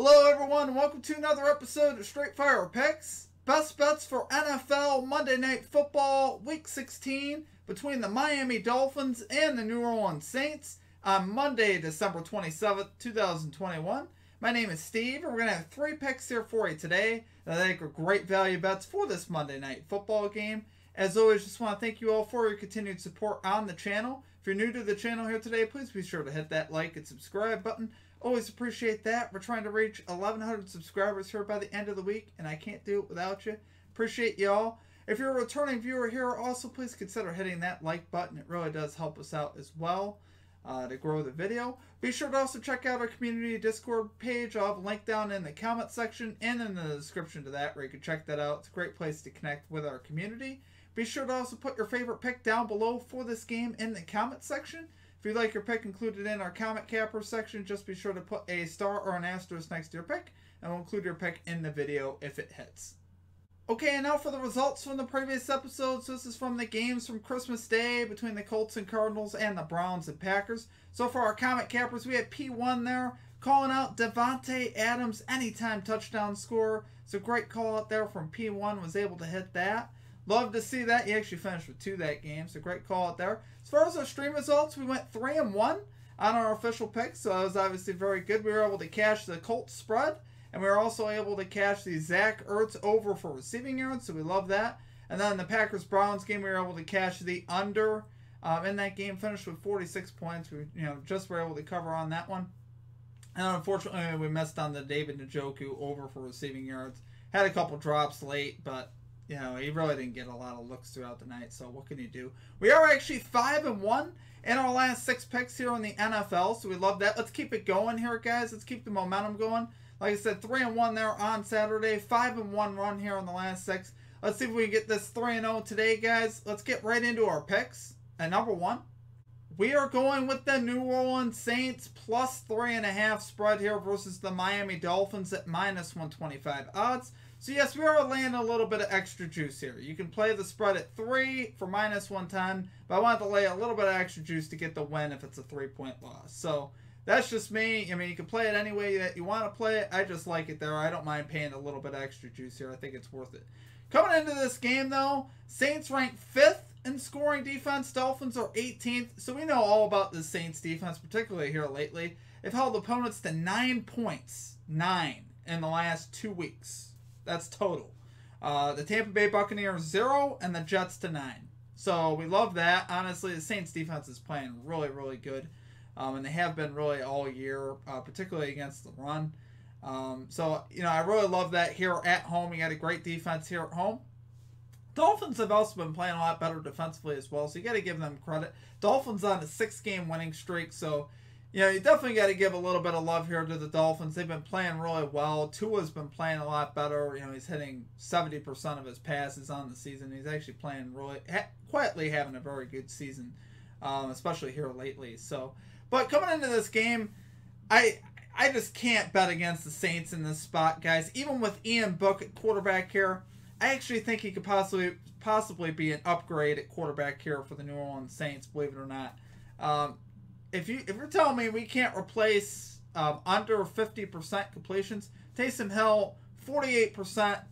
Hello everyone and welcome to another episode of Straight Fire Picks. Best bets for NFL Monday Night Football Week 16 between the Miami Dolphins and the New Orleans Saints on Monday, December 27th, 2021. My name is Steve and we're going to have 3 picks here for you today that I think are great value bets for this Monday Night Football game. As always, just want to thank you all for your continued support on the channel. If you're new to the channel here today, please be sure to hit that like and subscribe button. Always appreciate that. We're trying to reach 1,100 subscribers here by the end of the week, and I can't do it without you. Appreciate y'all. If you're a returning viewer here, also please consider hitting that like button. It really does help us out as well to grow the video. Be sure to also check out our community Discord page. I'll have a link down in the comment section and in the description to that where you can check that out. It's a great place to connect with our community. Be sure to also put your favorite pick down below for this game in the comment section. If you'd like your pick included in our comment capper section, just be sure to put a star or an asterisk next to your pick, and we'll include your pick in the video if it hits. Okay, and now for the results from the previous episodes. So this is from the games from Christmas Day between the Colts and Cardinals and the Browns and Packers. So for our comment cappers, we had P1 there, calling out Devontae Adams anytime touchdown scorer. It's a great call out there from P1, was able to hit that. Love to see that. He actually finished with 2 that game, so great call out there. As far as our stream results, we went 3-1 on our official picks, so that was obviously very good. We were able to cash the Colts spread, and we were also able to cash the Zach Ertz over for receiving yards, so we love that. And then the Packers-Browns game, we were able to cash the under in that game, finished with 46 points. We just were able to cover on that one. And unfortunately, we missed on the David Njoku over for receiving yards. Had a couple drops late, but he really didn't get a lot of looks throughout the night, so what can you do? We are actually 5-1 in our last 6 picks here in the NFL, so we love that. Let's keep it going here, guys. Let's keep the momentum going. Like I said, 3-1 there on Saturday, 5-1 run here on the last 6. Let's see if we can get this 3-0 today, guys. Let's get right into our picks. And number 1, we are going with the New Orleans Saints plus 3.5 spread here versus the Miami Dolphins at -125 odds. So yes, we are laying a little bit of extra juice here. You can play the spread at 3 for -110, but I wanted to lay a little bit of extra juice to get the win if it's a 3-point loss. So that's just me. I mean, you can play it any way that you want to play it. I just like it there. I don't mind paying a little bit of extra juice here. I think it's worth it. Coming into this game, though, Saints ranked 5th in scoring defense. Dolphins are 18th. So we know all about the Saints defense, particularly here lately. They've held opponents to 9 points. 9 in the last 2 weeks. That's total. The Tampa Bay Buccaneers 0 and the Jets to 9. So we love that. Honestly, the Saints defense is playing really, really good. And they have been really all year, particularly against the run. So I really love that here at home. You got a great defense here at home. Dolphins have also been playing a lot better defensively as well, so you got to give them credit. Dolphins on a 6-game winning streak, so you definitely got to give a little bit of love here to the Dolphins. They've been playing really well. Tua's been playing a lot better. He's hitting 70% of his passes on the season. He's actually playing really quietly, having a very good season, especially here lately. So, but coming into this game, I just can't bet against the Saints in this spot, guys. Even with Ian Book at quarterback here, I actually think he could possibly be an upgrade at quarterback here for the New Orleans Saints, believe it or not. If you're telling me we can't replace under 50% completions, Taysom Hill 48%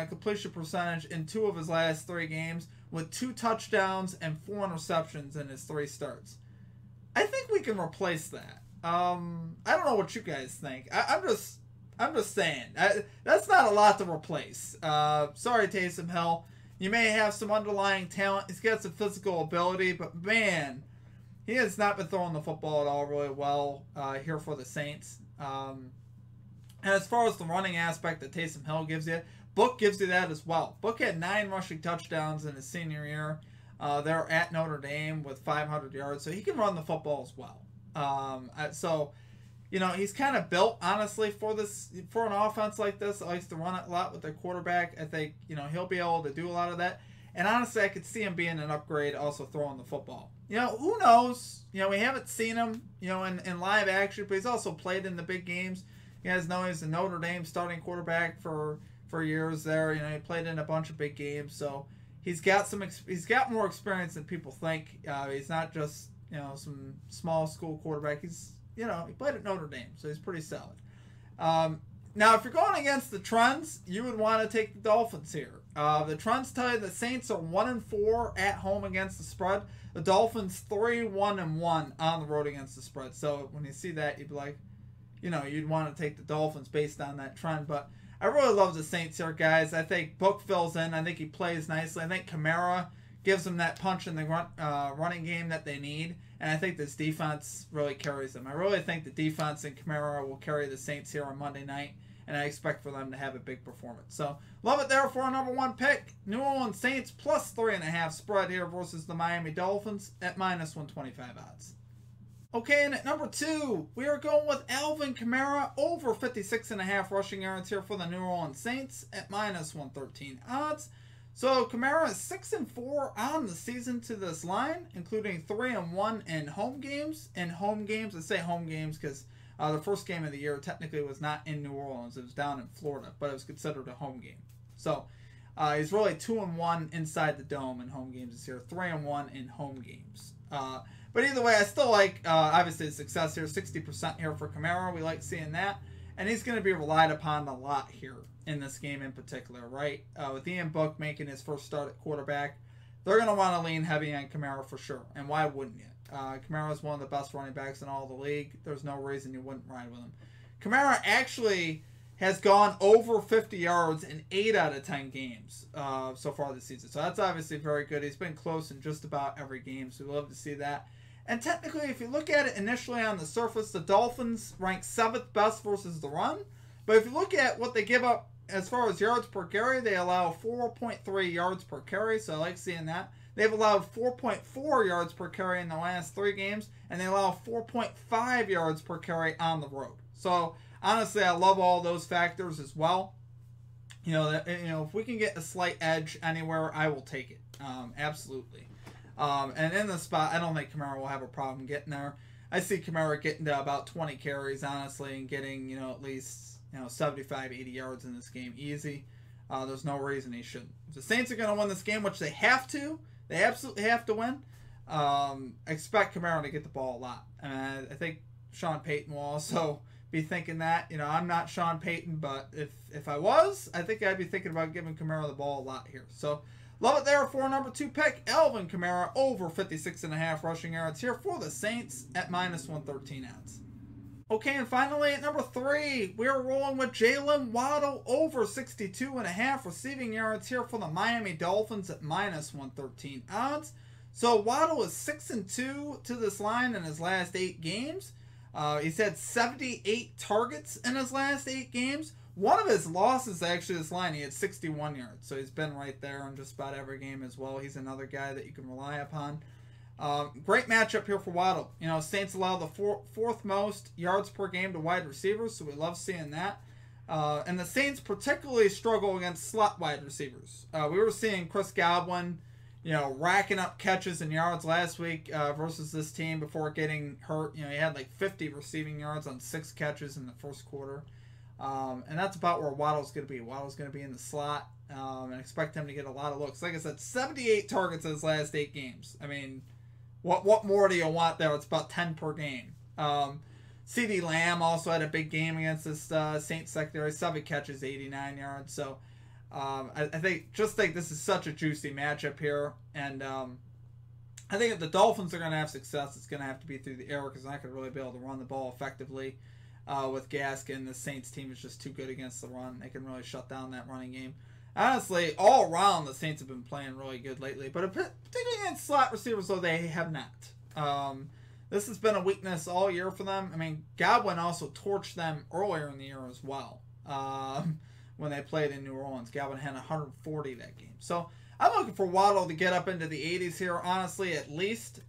completion percentage in 2 of his last 3 games with 2 touchdowns and 4 interceptions in his 3 starts. I think we can replace that. I don't know what you guys think. I'm just saying that's not a lot to replace. Sorry, Taysom Hill. You may have some underlying talent. He's got some physical ability, but man, he has not been throwing the football at all really well here for the Saints. And as far as the running aspect that Taysom Hill gives you, Book gives you that as well. Book had 9 rushing touchdowns in his senior year. They're at Notre Dame with 500 yards, so he can run the football as well. So, he's kind of built, honestly, for an offense like this that likes to run it a lot with their quarterback. I think, he'll be able to do a lot of that. And honestly, I could see him being an upgrade also throwing the football. Who knows? We haven't seen him, in live action, but he's also played in the big games. You guys know he's a Notre Dame starting quarterback for years there. He played in a bunch of big games, so he's got more experience than people think. He's not just, some small school quarterback. He's, he played at Notre Dame, so he's pretty solid. Now, if you're going against the trends, you would want to take the Dolphins here. The trends tell you the Saints are 1-4 at home against the spread. The Dolphins 3-1-1 on the road against the spread. So when you see that, you'd be like, you'd want to take the Dolphins based on that trend. But I really love the Saints here, guys. I think Book fills in. I think he plays nicely. I think Kamara gives them that punch in the running game that they need. And I think this defense really carries them. I really think the defense and Kamara will carry the Saints here on Monday night. And I expect for them to have a big performance. So, love it there for our number one pick. New Orleans Saints plus 3.5 spread here versus the Miami Dolphins at minus 125 odds. Okay, and at number 2, we are going with Alvin Kamara over 56.5 rushing yards here for the New Orleans Saints at minus 113 odds. So, Kamara is 6-4 on the season to this line, including 3-1 in home games. In home games, I say home games because the first game of the year technically was not in New Orleans. It was down in Florida, but it was considered a home game. So he's really 2-1 inside the dome in home games this year, 3-1 in home games. But either way, I still like, obviously, the success here, 60% here for Kamara. We like seeing that. And he's going to be relied upon a lot here in this game in particular, right? With Ian Book making his first start at quarterback, they're going to want to lean heavy on Kamara for sure. And why wouldn't you? Kamara is one of the best running backs in all the league. There's no reason you wouldn't ride with him. Kamara actually has gone over 50 yards in 8 out of 10 games so far this season. So that's obviously very good. He's been close in just about every game, so we love to see that. And technically, if you look at it initially on the surface, the Dolphins rank 7th best versus the run. But if you look at what they give up as far as yards per carry, they allow 4.3 yards per carry, so I like seeing that. They've allowed 4.4 yards per carry in the last 3 games, and they allow 4.5 yards per carry on the road. So, honestly, I love all those factors as well. If we can get a slight edge anywhere, I will take it. Absolutely. And in the spot, I don't think Kamara will have a problem getting there. I see Kamara getting to about 20 carries, honestly, and getting, at least, 75, 80 yards in this game easy. There's no reason he shouldn't. If the Saints are going to win this game, which they have to. They absolutely have to win. Expect Kamara to get the ball a lot. I think Sean Payton will also be thinking that. I'm not Sean Payton, but if I was, I think I'd be thinking about giving Kamara the ball a lot here. So, love it there for number 2 pick, Alvin Kamara, over 56.5 rushing yards here for the Saints at minus 113 odds. Okay, and finally at number 3, we're rolling with Jalen Waddle over 62.5 receiving yards here for the Miami Dolphins at minus 113 odds. So Waddle is 6-2 to this line in his last 8 games. He's had 78 targets in his last 8 games. One of his losses, actually, this line, he had 61 yards. So he's been right there in just about every game as well. He's another guy that you can rely upon. Great matchup here for Waddle. Saints allow the fourth most yards per game to wide receivers, so we love seeing that. And the Saints particularly struggle against slot wide receivers. We were seeing Chris Godwin, racking up catches and yards last week versus this team before getting hurt. He had like 50 receiving yards on 6 catches in the first quarter. And that's about where Waddle's going to be. Waddle's going to be in the slot and expect him to get a lot of looks. Like I said, 78 targets in his last 8 games. I mean, what more do you want there? It's about 10 per game. CeeDee Lamb also had a big game against this Saints secondary. 7 catches, 89 yards. So I think this is such a juicy matchup here. And I think if the Dolphins are going to have success, it's going to have to be through the air because they're not going to really be able to run the ball effectively with Gaskin. The Saints team is just too good against the run. They can really shut down that running game. Honestly, all around, the Saints have been playing really good lately. But particularly against slot receivers, though, they have not. This has been a weakness all year for them. I mean, Godwin also torched them earlier in the year as well. When they played in New Orleans, Godwin had 140 that game. So I'm looking for Waddle to get up into the 80s here, honestly, at least.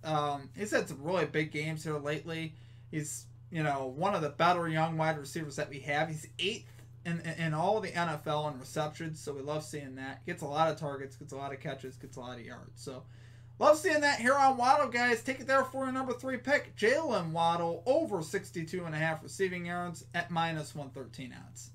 He's had some really big games here lately. He's, one of the better young wide receivers that we have. He's 8th in all the NFL in receptions, so we love seeing that. Gets a lot of targets, gets a lot of catches, gets a lot of yards. So love seeing that here on Waddle, guys. Take it there for your number 3 pick, Jalen Waddle, over 62.5 receiving yards at minus 113 odds.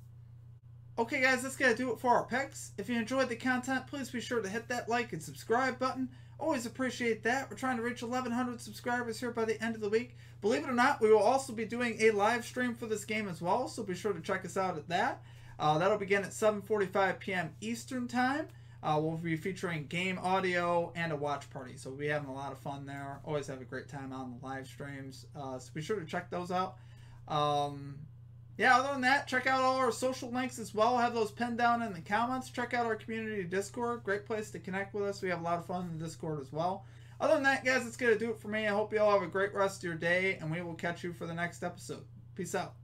Okay, guys, that's going to do it for our picks. If you enjoyed the content, please be sure to hit that like and subscribe button. Always appreciate that. We're trying to reach 1,100 subscribers here by the end of the week. Believe it or not, we will also be doing a live stream for this game as well, so be sure to check us out at that. That'll begin at 7:45 p.m. Eastern Time. We'll be featuring game audio and a watch party, so we'll be having a lot of fun there. Always have a great time on the live streams, so be sure to check those out. Yeah, other than that, check out all our social links as well. I'll have those pinned down in the comments. Check out our community Discord. Great place to connect with us. We have a lot of fun in the Discord as well. Other than that, guys, that's going to do it for me. I hope you all have a great rest of your day, and we will catch you for the next episode. Peace out.